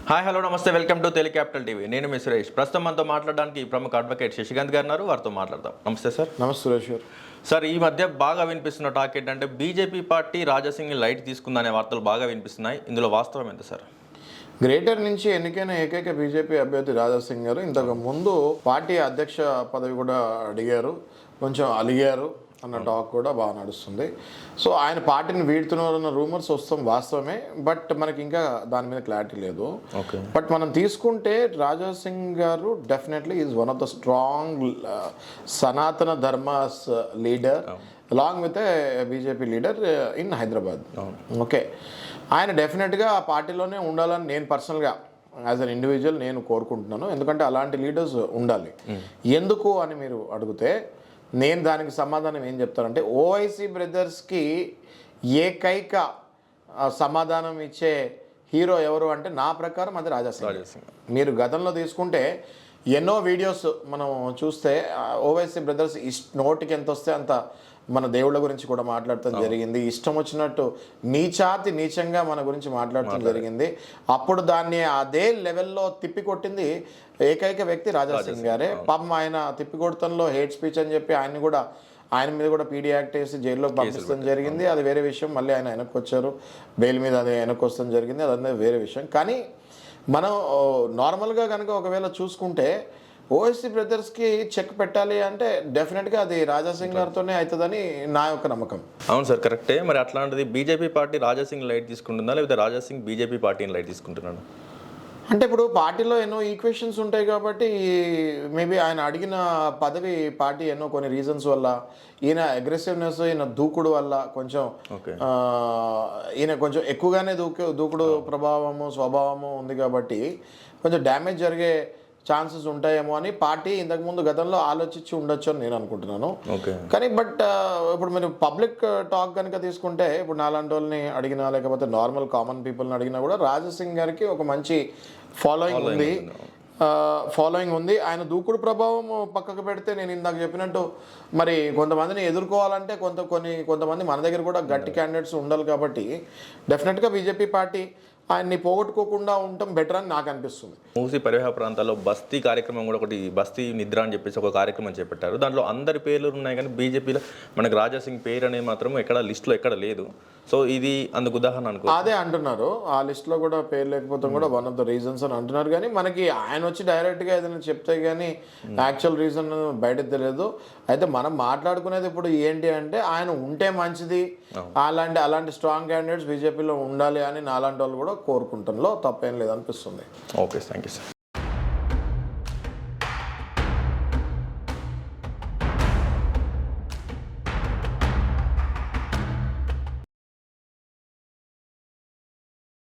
Hi hello నమస్తే welcome to tele capital TV. నేను మీ సురేష్. ప్రస్తుతం మనతో మాట్లాడడానికి ప్రముఖ అడ్వకేట్ శశికాంత్ గారు ఉన్నారు. వారితో మాట్లాడదాం. నమస్తే సార్. నమస్తే సురేష్ గారు. సార్, ఈ మధ్య బాగా వినిపిస్తున్న టాక్ ఏంటంటే బీజేపీ పార్టీ రాజాసింగ్ని లైట్ తీసుకుందనే వార్తలు బాగా వినిపిస్తున్నాయి. ఇందులో వాస్తవం ఎంత సార్? గ్రేటర్ నుంచి ఎన్నికైన ఏకైక బీజేపీ అభ్యర్థి రాజాసింగ్ గారు ఇంతకు ముందు పార్టీ అధ్యక్ష పదవి కూడా అడిగారు, కొంచెం అలిగారు అన్న టాక్ కూడా బాగా నడుస్తుంది. సో ఆయన పార్టీని వీడుతున్నారన్న రూమర్స్ వస్తాం వాస్తవమే, బట్ మనకి ఇంకా దాని మీద క్లారిటీ లేదు. బట్ మనం తీసుకుంటే రాజాసింగ్ గారు definitely is one of the strong సనాతన Dharma's leader along with BJP leader in Hyderabad. Okay, ఆయన డెఫినెట్గా ఆ పార్టీలోనే ఉండాలని నేను పర్సనల్గా యాజ్ అన్ ఇండివిజువల్ నేను కోరుకుంటున్నాను. ఎందుకంటే అలాంటి లీడర్స్ ఉండాలి. ఎందుకు అని మీరు అడిగితే నేను దానికి సమాధానం ఏం చెప్తానంటే, ఓవైసీ బ్రదర్స్కి ఏకైక సమాధానం ఇచ్చే హీరో ఎవరు అంటే నా ప్రకారం అది రాజాసింగ్. మీరు గతంలో తీసుకుంటే ఎన్నో వీడియోస్ మనం చూస్తే ఓవైసీ బ్రదర్స్ నోటికి ఎంత వస్తే అంత మన దేవుళ్ళ గురించి కూడా మాట్లాడటం జరిగింది. ఇష్టం వచ్చినట్టు నీచంగా మన గురించి మాట్లాడటం జరిగింది. అప్పుడు దాన్ని అదే లెవెల్లో తిప్పికొట్టింది ఏకైక వ్యక్తి రాజాసింగ్ గారే. పాపం ఆయన తిప్పికొడతంలో హేట్ స్పీచ్ అని చెప్పి ఆయన మీద కూడా పీడీ యాక్ట్ వేసి జైల్లో పంపించడం జరిగింది. అది వేరే విషయం. మళ్ళీ ఆయన వెనక్కి వచ్చారు బెయిల్ మీద, అది వెనక్కి వస్తడం జరిగింది. అదంతా వేరే విషయం. కానీ మనం నార్మల్గా కనుక ఒకవేళ చూసుకుంటే ఓవైసీ బ్రదర్స్కి చెక్ పెట్టాలి అంటే డెఫినెట్గా అది రాజాసింగ్ గారితోనే అవుతుందని నా యొక్క నమ్మకం. అవును సార్, కరెక్టే. మరి అట్లాంటిది బీజేపీ పార్టీ రాజాసింగ్ లైట్ తీసుకుంటుందా, లేకపోతే రాజాసింగ్ బీజేపీ పార్టీని లైట్ తీసుకుంటున్నాడు? అంటే ఇప్పుడు పార్టీలో ఎన్నో ఈక్వేషన్స్ ఉంటాయి కాబట్టి మేబీ ఆయన అడిగిన పదవి పార్టీ ఎన్నో కొన్ని రీజన్స్ వల్ల, ఈయన అగ్రెసివ్నెస్, ఈయన దూకుడు వల్ల ఈయన కొంచెం ఎక్కువగానే దూకుడు ప్రభావము స్వభావము ఉంది కాబట్టి కొంచెం డ్యామేజ్ జరిగే ఛాన్సెస్ ఉంటాయేమో అని పార్టీ ఇంతకుముందు గతంలో ఆలోచించి ఉండొచ్చు అని నేను అనుకుంటున్నాను. కానీ బట్ ఇప్పుడు మీరు పబ్లిక్ టాక్ కనుక తీసుకుంటే, ఇప్పుడు నాలాంటి వాళ్ళని అడిగినా లేకపోతే నార్మల్ కామన్ పీపుల్ని అడిగినా కూడా రాజాసింగ్ గారికి ఒక మంచి ఫాలోయింగ్ ఉంది. ఆయన దూకుడు ప్రభావం పక్కకు పెడితే నేను ఇందాక చెప్పినట్టు మరి కొంతమందిని ఎదుర్కోవాలంటే కొంతమంది మన దగ్గర కూడా గట్టి క్యాండిడేట్స్ ఉండాలి. కాబట్టి డెఫినెట్గా బీజేపీ పార్టీ ఆయన్ని పోగొట్టుకోకుండా ఉండటం బెటర్ అని నాకు అనిపిస్తుంది. మూసీ పరివాహ ప్రాంతాల్లో బస్తీ కార్యక్రమం కూడా ఒకటి, బస్తీ నిద్ర అని చెప్పేసి ఒక కార్యక్రమం చేపట్టారు. దాంట్లో అందరి పేర్లు ఉన్నాయి, కానీ బీజేపీలో మనకు రాజాసింగ్ పేరు అనేది మాత్రం ఎక్కడ లిస్టులో ఎక్కడ లేదు. సో ఇది అందుకు ఉదాహరణ అనుకో. అదే అంటున్నారు, ఆ లిస్ట్లో కూడా పేరు లేకపోతే కూడా వన్ ఆఫ్ ద రీజన్స్ అని అంటున్నారు. కానీ మనకి ఆయన వచ్చి డైరెక్ట్గా ఏదైనా చెప్తే కానీ యాక్చువల్ రీజన్ బయటకు తెలియదు. అయితే మనం మాట్లాడుకునేది ఇప్పుడు ఏంటి అంటే, ఆయన ఉంటే మంచిది, అలాంటి స్ట్రాంగ్ క్యాండిడేట్స్ బీజేపీలో ఉండాలి అని నాలాంటి వాళ్ళు కూడా కోరుకుంటాంలో తప్పేం లేదనిపిస్తుంది. Okay, thank you sir.